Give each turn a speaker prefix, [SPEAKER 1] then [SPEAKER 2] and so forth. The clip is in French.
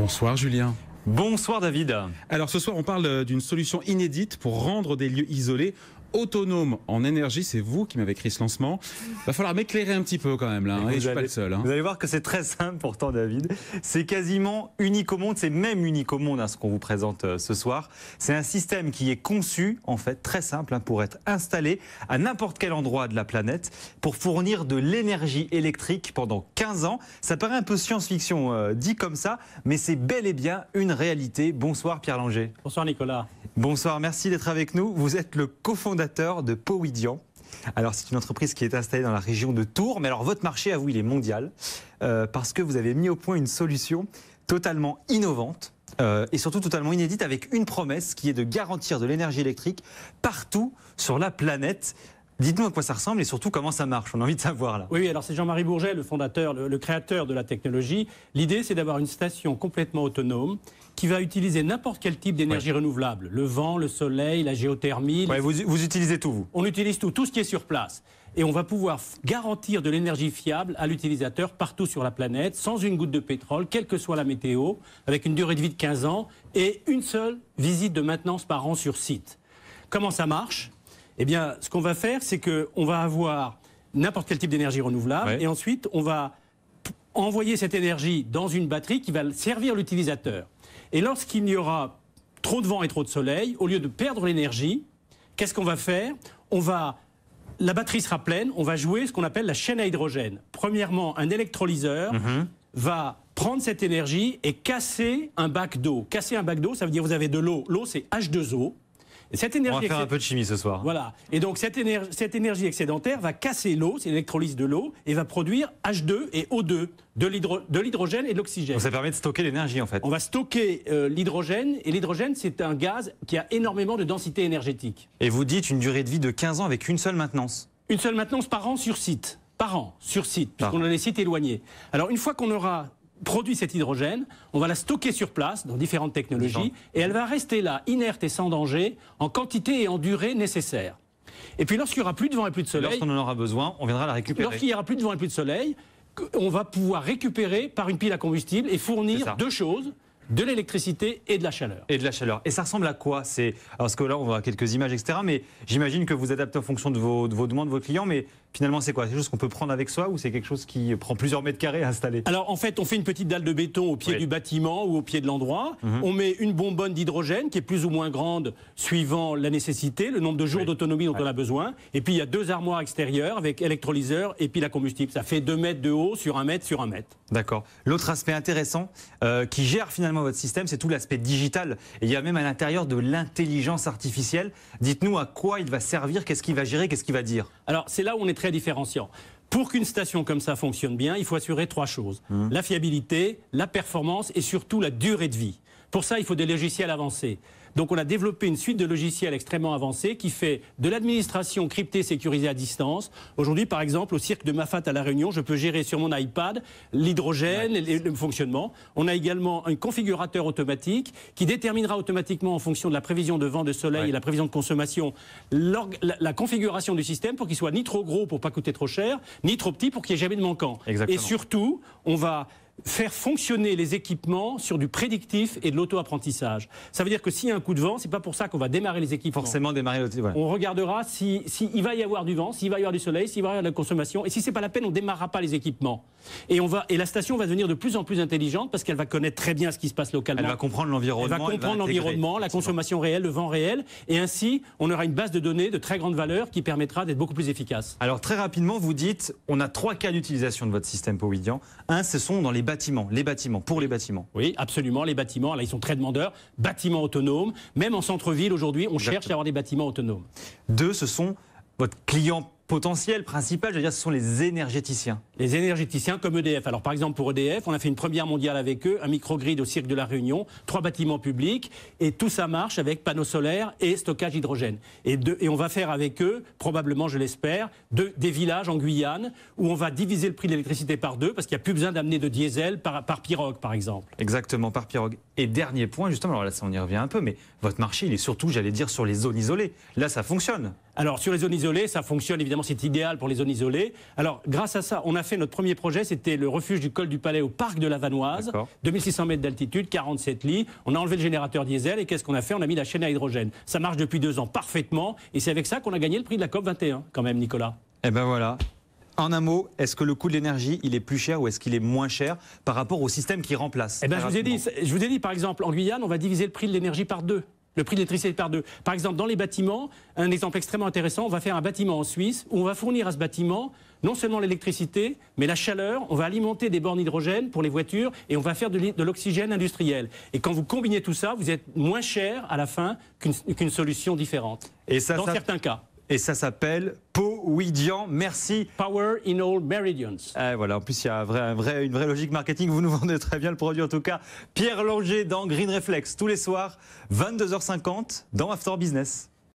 [SPEAKER 1] Bonsoir Julien.
[SPEAKER 2] Bonsoir David.
[SPEAKER 1] Alors ce soir on parle d'une solution inédite pour rendre des lieux isolés autonomes en énergie. C'est vous qui m'avez écrit ce lancement. Va falloir m'éclairer un petit peu quand même là, hein, et je suis pas le seul.
[SPEAKER 2] Vous allez voir que c'est très simple pourtant David. C'est quasiment unique au monde, c'est même unique au monde ce qu'on vous présente ce soir. C'est un système qui est conçu en fait très simple pour être installé à n'importe quel endroit de la planète pour fournir de l'énergie électrique pendant 15 ans. Ça paraît un peu science-fiction dit comme ça, mais c'est bel et bien une réalité. Bonsoir Pierre Langer.
[SPEAKER 3] Bonsoir Nicolas.
[SPEAKER 2] Bonsoir, merci d'être avec nous. Vous êtes le cofondateur de Powidian. Alors c'est une entreprise qui est installée dans la région de Tours, mais alors votre marché à vous il est mondial parce que vous avez mis au point une solution totalement innovante et surtout totalement inédite avec une promesse qui est de garantir de l'énergie électrique partout sur la planète. Dites-nous à quoi ça ressemble et surtout comment ça marche, on a envie de savoir là.
[SPEAKER 3] Oui, alors c'est Jean-Marie Bourget, le fondateur, le créateur de la technologie. L'idée c'est d'avoir une station complètement autonome qui va utiliser n'importe quel type d'énergie renouvelable. Le vent, le soleil, la géothermie.
[SPEAKER 2] Ouais, vous utilisez tout vous.
[SPEAKER 3] On utilise tout ce qui est sur place. Et on va pouvoir garantir de l'énergie fiable à l'utilisateur partout sur la planète, sans une goutte de pétrole, quelle que soit la météo, avec une durée de vie de 15 ans et une seule visite de maintenance par an sur site. Comment ça marche ? Eh bien, ce qu'on va faire, c'est qu'on va avoir n'importe quel type d'énergie renouvelable et ensuite, on va envoyer cette énergie dans une batterie qui va servir l'utilisateur. Et lorsqu'il y aura trop de vent et trop de soleil, au lieu de perdre l'énergie, qu'est-ce qu'on va faire ? La batterie sera pleine, on va jouer ce qu'on appelle la chaîne à hydrogène. Premièrement, un électrolyseur va prendre cette énergie et casser un bac d'eau. Casser un bac d'eau, ça veut dire que vous avez de l'eau. L'eau, c'est H2O. Et cette énergie
[SPEAKER 2] on va faire un peu de chimie ce soir.
[SPEAKER 3] Voilà. Et donc cette énergie excédentaire va casser l'eau, c'est l'électrolyse de l'eau, et va produire H2 et O2, de l'hydrogène et de l'oxygène.
[SPEAKER 2] Donc ça permet de stocker l'énergie en fait.
[SPEAKER 3] On va stocker l'hydrogène, et l'hydrogène c'est un gaz qui a énormément de densité énergétique.
[SPEAKER 2] Et vous dites une durée de vie de 15 ans avec une seule maintenance.
[SPEAKER 3] Une seule maintenance par an sur site. Par an, sur site, puisqu'on a des sites éloignés. Alors une fois qu'on aura produit cet hydrogène, on va la stocker sur place dans différentes technologies et elle va rester là, inerte et sans danger, en quantité et en durée nécessaire. Et puis lorsqu'il n'y aura plus de vent et plus de soleil...
[SPEAKER 2] Lorsqu'on en aura besoin, on viendra la récupérer.
[SPEAKER 3] Lorsqu'il n'y aura plus de vent et plus de soleil, on va pouvoir récupérer par une pile à combustible et fournir deux choses, de l'électricité et de la chaleur.
[SPEAKER 2] Et de la chaleur. Et ça ressemble à quoi ? Alors, parce que là, on voit quelques images, etc. Mais j'imagine que vous adaptez en fonction de vos demandes, de vos clients. Mais finalement, c'est quoi ? C'est quelque chose qu'on peut prendre avec soi ou c'est quelque chose qui prend plusieurs mètres carrés à installer ?
[SPEAKER 3] Alors, en fait, on fait une petite dalle de béton au pied du bâtiment ou au pied de l'endroit. On met une bonbonne d'hydrogène qui est plus ou moins grande suivant la nécessité, le nombre de jours d'autonomie dont on a besoin. Et puis, il y a deux armoires extérieures avec électrolyseur et pile à combustible. Ça fait 2 mètres de haut sur 1 mètre sur 1 mètre.
[SPEAKER 2] D'accord. L'autre aspect intéressant qui gère finalement votre système, c'est tout l'aspect digital. Et il y a même à l'intérieur de l'intelligence artificielle. Dites-nous à quoi il va servir, qu'est-ce qu'il va gérer, qu'est-ce qu'il va dire ?
[SPEAKER 3] Alors, c'est là où on est très différenciant. Pour qu'une station comme ça fonctionne bien, il faut assurer 3 choses. La fiabilité, la performance et surtout la durée de vie. Pour ça, il faut des logiciels avancés. Donc on a développé une suite de logiciels extrêmement avancés qui fait de l'administration cryptée sécurisée à distance. Aujourd'hui, par exemple, au cirque de Mafate à La Réunion, je peux gérer sur mon iPad l'hydrogène et le fonctionnement. On a également un configurateur automatique qui déterminera automatiquement en fonction de la prévision de vent, de soleil et la prévision de consommation la configuration du système pour qu'il soit ni trop gros pour pas coûter trop cher, ni trop petit pour qu'il n'y ait jamais de manquant.
[SPEAKER 2] Exactement.
[SPEAKER 3] Et surtout, on va faire fonctionner les équipements sur du prédictif et de l'auto-apprentissage. Ça veut dire que s'il y a un coup de vent, c'est pas pour ça qu'on va démarrer les équipements.
[SPEAKER 2] Forcément démarrer
[SPEAKER 3] On regardera s'il va y avoir du vent, s'il va y avoir du soleil, s'il va y avoir de la consommation. Et si c'est pas la peine, on démarrera pas les équipements. Et la station va devenir de plus en plus intelligente parce qu'elle va connaître très bien ce qui se passe localement.
[SPEAKER 2] Elle va comprendre l'environnement.
[SPEAKER 3] Elle va comprendre l'environnement, la consommation réelle, le vent réel. Et ainsi, on aura une base de données de très grande valeur qui permettra d'être beaucoup plus efficace.
[SPEAKER 2] Alors très rapidement, vous dites, on a 3 cas d'utilisation de votre système Powidian. Un, ce sont dans les bâtiments, pour les bâtiments.
[SPEAKER 3] Oui, absolument, les bâtiments, là, ils sont très demandeurs. Bâtiments autonomes, même en centre-ville, aujourd'hui, on cherche à avoir des bâtiments autonomes.
[SPEAKER 2] 2, ce sont votre client potentiel principal, je veux dire, ce sont les énergéticiens.
[SPEAKER 3] Les énergéticiens comme EDF. Alors par exemple pour EDF, on a fait une première mondiale avec eux, un microgrid au cirque de la Réunion, 3 bâtiments publics, et tout ça marche avec panneaux solaires et stockage hydrogène. Et on va faire avec eux, probablement je l'espère, des villages en Guyane où on va diviser le prix de l'électricité par 2 parce qu'il n'y a plus besoin d'amener de diesel par pirogue par exemple.
[SPEAKER 2] Exactement, par pirogue. Et dernier point justement, alors là on y revient un peu, mais votre marché il est surtout, j'allais dire, sur les zones isolées. Là ça fonctionne.
[SPEAKER 3] Alors sur les zones isolées, ça fonctionne évidemment, c'est idéal pour les zones isolées. Alors grâce à ça, on a fait notre premier projet, c'était le refuge du col du Palais au parc de la Vanoise,
[SPEAKER 2] D'accord.
[SPEAKER 3] 2600 mètres d'altitude, 47 lits. On a enlevé le générateur diesel et qu'est-ce qu'on a fait? On a mis la chaîne à hydrogène. Ça marche depuis 2 ans parfaitement et c'est avec ça qu'on a gagné le prix de la COP 21 quand même, Nicolas.
[SPEAKER 2] Eh ben voilà. En un mot, est-ce que le coût de l'énergie, il est plus cher ou est-ce qu'il est moins cher par rapport au système qui remplace?
[SPEAKER 3] Eh ben, je vous ai dit, par exemple, en Guyane, on va diviser le prix de l'énergie par 2. Le prix de l'électricité par 2. Par exemple, dans les bâtiments, un exemple extrêmement intéressant, on va faire un bâtiment en Suisse où on va fournir à ce bâtiment non seulement l'électricité, mais la chaleur. On va alimenter des bornes hydrogène pour les voitures et on va faire de l'oxygène industriel. Et quand vous combinez tout ça, vous êtes moins cher à la fin qu'une solution différente.
[SPEAKER 2] Et ça,
[SPEAKER 3] dans certains cas.
[SPEAKER 2] Et ça s'appelle Powidian. Merci.
[SPEAKER 3] Power in all meridians.
[SPEAKER 2] Voilà, en plus, il y a une vraie logique marketing. Vous nous vendez très bien le produit, en tout cas. Pierre Langer dans Green Reflex, tous les soirs, 22h50, dans After Business.